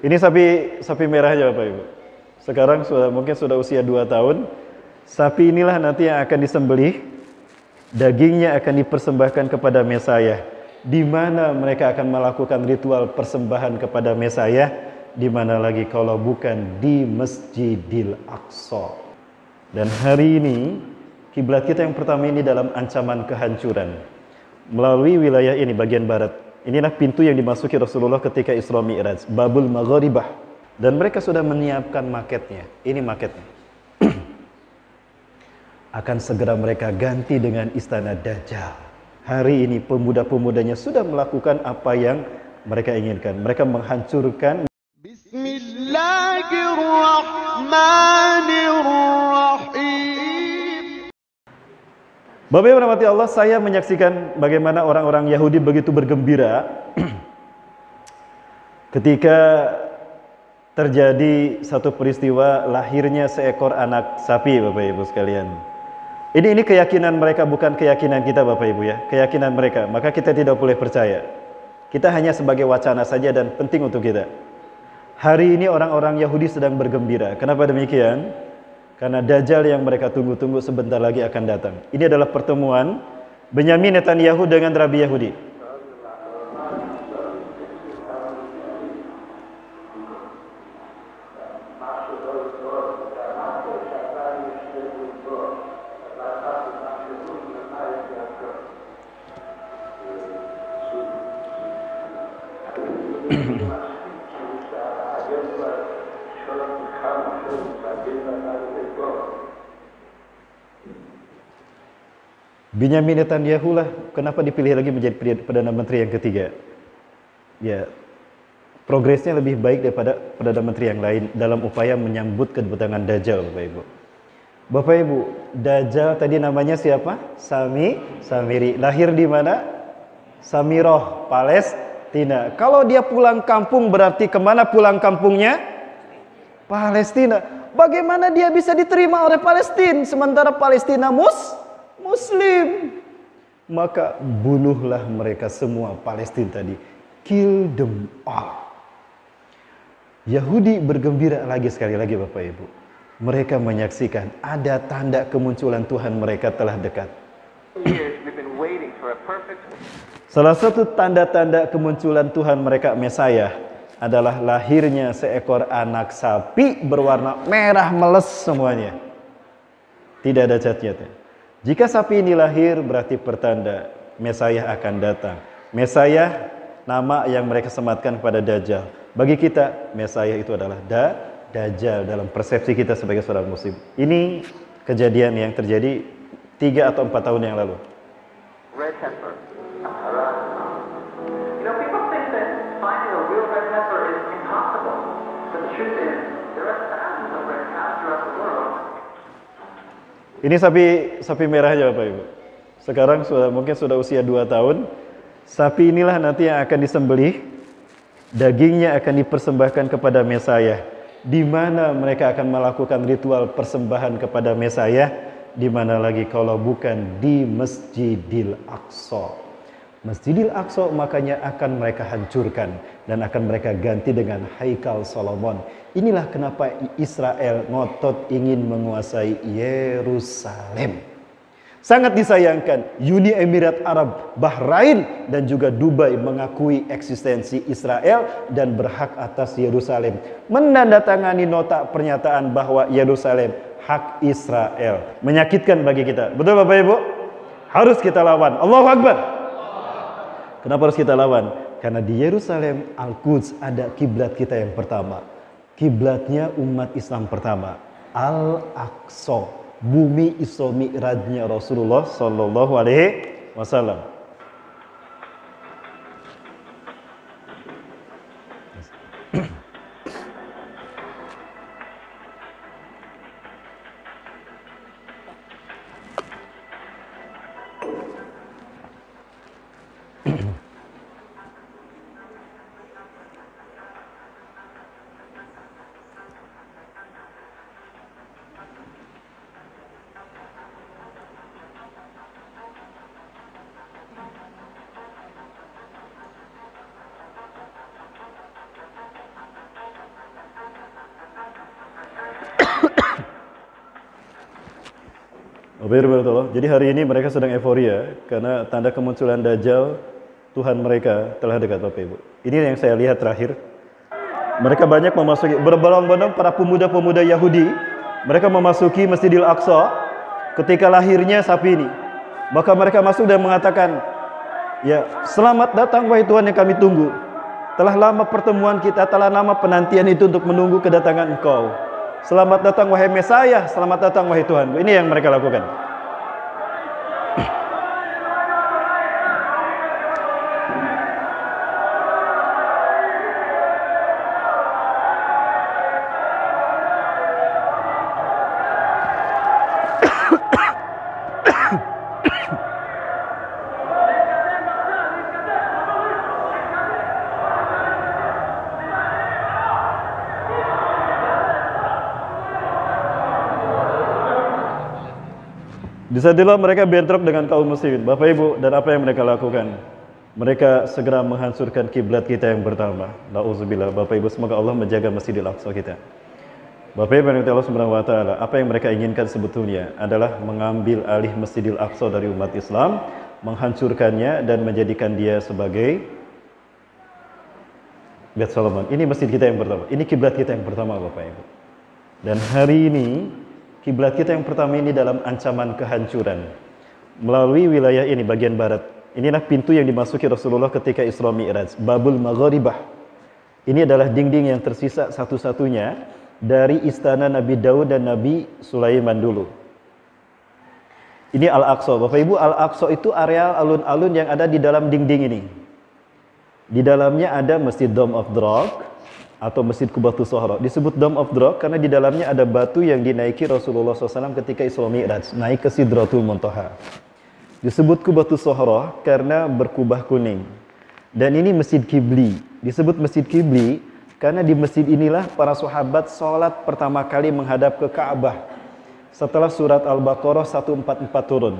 Ini sapi merahnya Bapak Ibu. Sekarang mungkin sudah usia 2 tahun. Sapi inilah nanti yang akan disembelih. Dagingnya akan dipersembahkan kepada Mesayah. Di mana mereka akan melakukan ritual persembahan kepada Mesayah? Di mana lagi kalau bukan di Masjidil Aqsa. Dan hari ini kiblat kita yang pertama ini dalam ancaman kehancuran. Melalui wilayah ini bagian barat. Inilah pintu yang dimasuki Rasulullah ketika Isra Mi'raj, Babul Magharibah. Dan mereka sudah menyiapkan maketnya. Ini maketnya. Akan segera mereka ganti dengan istana Dajjal. Hari ini pemuda-pemudanya sudah melakukan apa yang mereka inginkan. Mereka menghancurkan. Bismillahirrahmanirrahim. Bapak Ibu rahmati Allah, saya menyaksikan bagaimana orang-orang Yahudi begitu bergembira ketika terjadi satu peristiwa lahirnya seekor anak sapi, Bapak Ibu sekalian. Ini keyakinan mereka, bukan keyakinan kita Bapak Ibu ya. Keyakinan mereka, maka kita tidak boleh percaya. Kita hanya sebagai wacana saja dan penting untuk kita. Hari ini orang-orang Yahudi sedang bergembira. Kenapa demikian? Karena Dajjal yang mereka tunggu-tunggu sebentar lagi akan datang. Ini adalah pertemuan Benyamin Netanyahu dengan Rabi Yahudi. Benyamin Netanyahu lah kenapa dipilih lagi menjadi Perdana Menteri yang ketiga. Ya, progresnya lebih baik daripada Perdana Menteri yang lain dalam upaya menyambut kedatangan Dajjal, Bapak Ibu. Bapak Ibu, Dajjal tadi namanya siapa? Samiri. Lahir di mana? Samiroh, Palestina. Kalau dia pulang kampung berarti kemana pulang kampungnya? Palestina. Bagaimana dia bisa diterima oleh Palestina sementara Palestina Muslim? Maka bunuhlah mereka semua Palestina tadi. Kill them all. Yahudi bergembira lagi sekali lagi Bapak Ibu. Mereka menyaksikan ada tanda kemunculan Tuhan mereka telah dekat. Salah satu tanda-tanda kemunculan Tuhan mereka Mesayah adalah lahirnya seekor anak sapi berwarna merah meles semuanya. Tidak ada cat-catnya. Jika sapi ini lahir berarti pertanda Mesayah akan datang. Mesayah nama yang mereka sematkan kepada Dajjal. Bagi kita Mesayah itu adalah Dajjal dalam persepsi kita sebagai seorang muslim. Ini kejadian yang terjadi 3 atau 4 tahun yang lalu. Red heifer. You know, people think that finding a real red heifer is impossible. But the truth is, there are thousands of red cows throughout the world. Ini sapi merahnya Bapak Ibu. Sekarang mungkin sudah usia 2 tahun. Sapi inilah nanti yang akan disembelih. Dagingnya akan dipersembahkan kepada Mesayah. Di mana mereka akan melakukan ritual persembahan kepada Mesayah. Di mana lagi kalau bukan di Masjidil Aqsa. Masjidil Aqsa makanya akan mereka hancurkan dan akan mereka ganti dengan Haikal Solomon. Inilah kenapa Israel ngotot ingin menguasai Yerusalem. Sangat disayangkan Uni Emirat Arab, Bahrain dan juga Dubai mengakui eksistensi Israel dan berhak atas Yerusalem. Menandatangani nota pernyataan bahwa Yerusalem hak Israel. Menyakitkan bagi kita. Betul Bapak Ibu? Harus kita lawan. Allahu Akbar. Kenapa harus kita lawan? Karena di Yerusalem Al-Quds ada kiblat kita yang pertama. Kiblatnya umat Islam pertama, Al-Aqsa, bumi Isra Mi'rajnya Rasulullah sallallahu alaihi wasallam. Betul. Jadi hari ini mereka sedang euforia karena tanda kemunculan Dajjal, Tuhan mereka telah dekat, Bapak Ibu. Ini yang saya lihat terakhir. Mereka banyak memasuki, berbondong-bondong para pemuda-pemuda Yahudi. Mereka memasuki Masjidil Aqsa ketika lahirnya sapi ini. Maka mereka masuk dan mengatakan, ya, selamat datang wahai Tuhan yang kami tunggu. Telah lama pertemuan kita, telah lama penantian itu untuk menunggu kedatangan Engkau. Selamat datang wahai Mesaya, selamat datang wahai Tuhan. Ini yang mereka lakukan. Di saat itulah mereka bentrok dengan kaum muslimin, Bapak Ibu, dan apa yang mereka lakukan? Mereka segera menghancurkan kiblat kita yang pertama. Nauzubillah, Bapak Ibu, semoga Allah menjaga Masjidil Aqsa kita. Bapak Ibu yang Allah Subhanahu wa taala, apa yang mereka inginkan sebetulnya adalah mengambil alih Masjidil Aqsa dari umat Islam, menghancurkannya dan menjadikan dia sebagai Bait Solomon. Ini masjid kita yang pertama. Ini kiblat kita yang pertama, Bapak Ibu. Dan hari ini kiblat kita yang pertama ini dalam ancaman kehancuran melalui wilayah ini bagian barat. Inilah pintu yang dimasuki Rasulullah ketika Isra Mi'raj, Babul Magharibah. Ini adalah dinding yang tersisa satu-satunya dari istana Nabi Daud dan Nabi Sulaiman dulu. Ini Al-Aqsa. Bapak Ibu, Al-Aqsa itu areal alun-alun yang ada di dalam dinding ini. Di dalamnya ada Masjid Dome of the Rock atau Masjid Qubatus Sohra. Disebut Dome of the Rock karena di dalamnya ada batu yang dinaiki Rasulullah SAW ketika Isra Mi'raj, naik ke Sidratul Muntaha. Disebut Qubatus Sohra karena berkubah kuning. Dan ini Masjid Kibli. Disebut Masjid Kibli karena di masjid inilah para sahabat sholat pertama kali menghadap ke Ka'bah setelah surat Al-Baqarah 144 turun.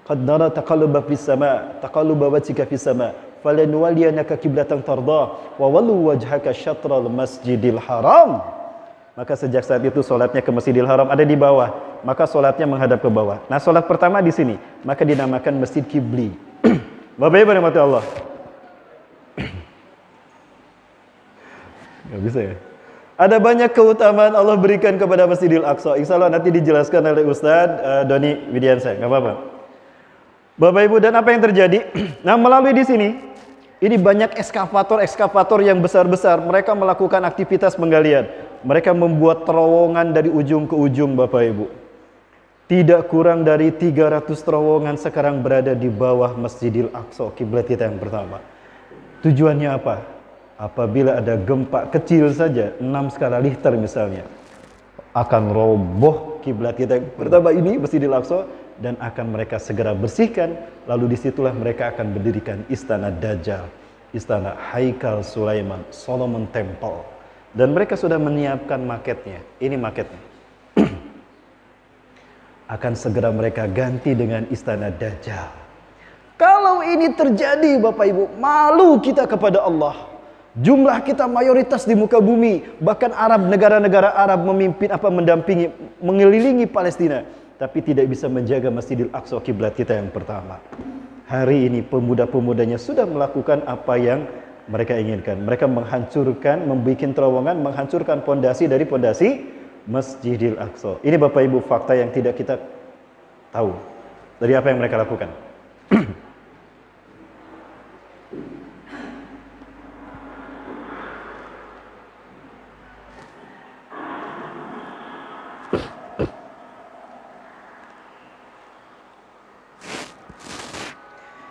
Qad nara taqalluba fis sama, taqalluba wajhika fis sama. Falanuwalliyannaka qiblatan tardah wa wallu wajhaka syatral masjidil haram. Maka sejak saat itu solatnya ke Masjidil Haram ada di bawah, maka solatnya menghadap ke bawah. Nah, solat pertama di sini, maka dinamakan Masjid Kibli. Bapak Ibu yang dirahmati Allah. Gak bisa ya. Ada banyak keutamaan Allah berikan kepada Masjidil Aqsa. Insya Allah nanti dijelaskan oleh Ustadz Doni Widiansyah. Gak apa-apa. Bapak Ibu, dan apa yang terjadi? Nah, melalui di sini, ini banyak ekskavator yang besar-besar. Mereka melakukan aktivitas penggalian. Mereka membuat terowongan dari ujung ke ujung, Bapak Ibu. Tidak kurang dari 300 terowongan sekarang berada di bawah Masjidil Aqsa, kiblat kita yang pertama. Tujuannya apa? Apabila ada gempa kecil saja, 6 skala Richter misalnya, akan roboh kiblat kita yang pertama ini, Masjidil Aqsa, dan akan mereka segera bersihkan. Lalu disitulah mereka akan mendirikan istana Dajjal, istana Haikal Sulaiman, Solomon Temple, dan mereka sudah menyiapkan maketnya. Ini maketnya. Akan segera mereka ganti dengan istana Dajjal. Kalau ini terjadi, Bapak Ibu, malu kita kepada Allah. Jumlah kita mayoritas di muka bumi, bahkan Arab, negara-negara Arab mendampingi, mengelilingi Palestina, tapi tidak bisa menjaga Masjidil Aqsa, kiblat kita yang pertama. Hari ini pemuda-pemudanya sudah melakukan apa yang mereka inginkan. Mereka menghancurkan, membuat terowongan, menghancurkan pondasi dari pondasi Masjidil Aqsa. Ini Bapak Ibu fakta yang tidak kita tahu dari apa yang mereka lakukan.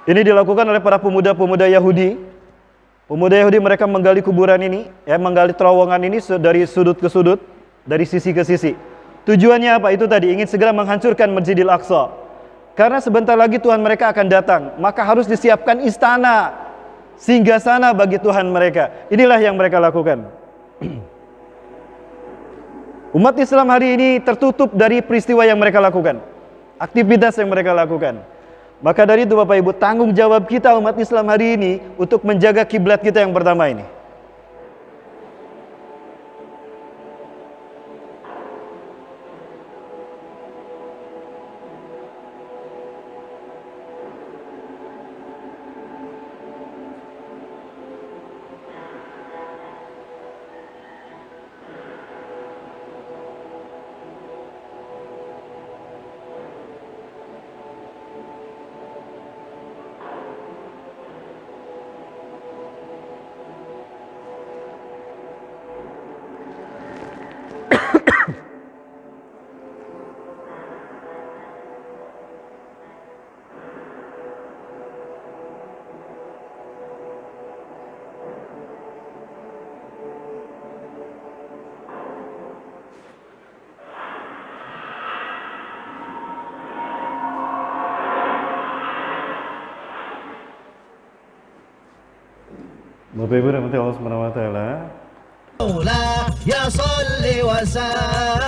Ini dilakukan oleh para pemuda-pemuda Yahudi. Pemuda Yahudi mereka menggali kuburan ini, ya, menggali terowongan ini dari sudut ke sudut, dari sisi ke sisi. Tujuannya apa? Itu tadi, ingin segera menghancurkan Masjidil Aqsa. Karena sebentar lagi Tuhan mereka akan datang, maka harus disiapkan istana, singgasana bagi Tuhan mereka. Inilah yang mereka lakukan. Umat Islam hari ini tertutup dari peristiwa yang mereka lakukan, aktivitas yang mereka lakukan. Maka dari itu Bapak Ibu, tanggung jawab kita umat Islam hari ini untuk menjaga kiblat kita yang pertama ini. Bapak Ibu rahmati Allah Subhanahu wa taala. Ya salli wa sallim